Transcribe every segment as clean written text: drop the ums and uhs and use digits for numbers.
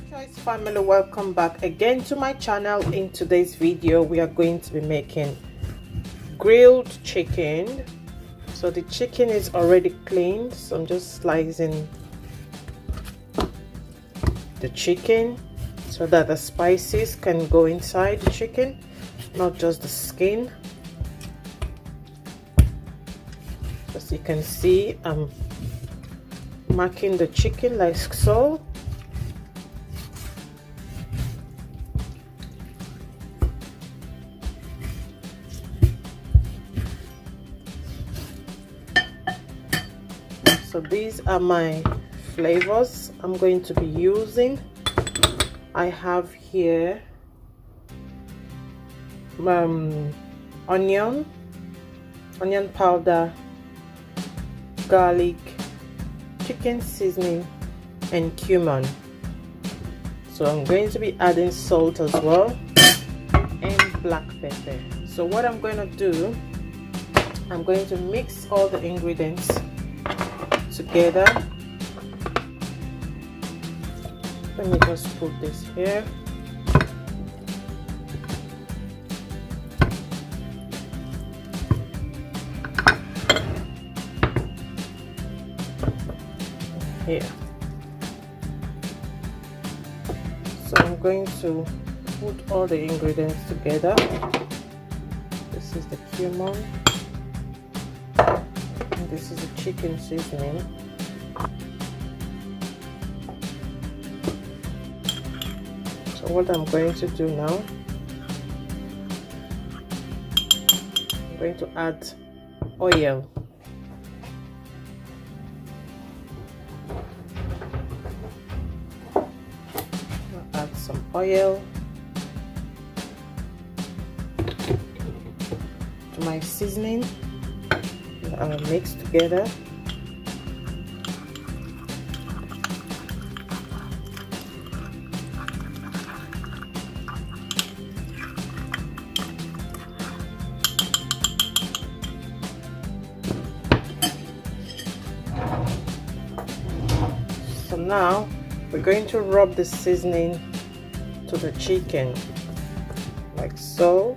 Mychoice family, welcome back again to my channel. In today's video we are going to be making grilled chicken. So the chicken is already cleaned, so I'm just slicing the chicken so that the spices can go inside the chicken, not just the skin. As you can see, I'm marking the chicken like so. So these are my flavors I'm going to be using. I have here onion powder, garlic, chicken seasoning, and cumin. So I'm going to be adding salt as well, and black pepper. So what I'm going to do, I'm going to mix all the ingredients together. Let me just put this here. Here. So I'm going to put all the ingredients together. This is the cumin, and this is the chicken seasoning. So what I'm going to do now, I'm going to add oil. Add some oil to my seasoning that I will mix together. So now we're going to rub the seasoning to the chicken like so.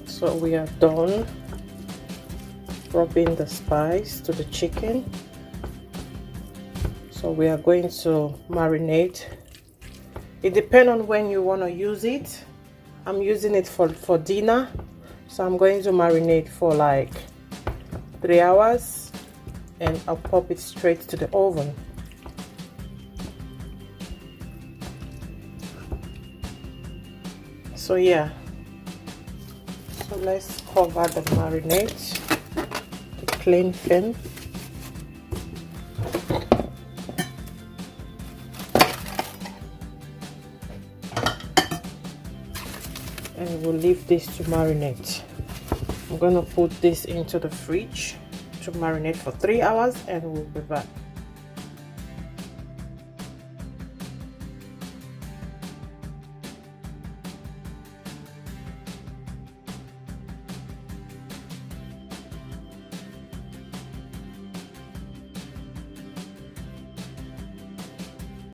So we are done rubbing the spice to the chicken. So we are going to marinate. It depends on when you want to use it. I'm using it for dinner, so I'm going to marinate for like 3 hours, and I'll pop it straight to the oven. So yeah, so let's cover the marinade, the clean film. And we'll leave this to marinate. I'm gonna put this into the fridge to marinate for 3 hours, and we'll be back.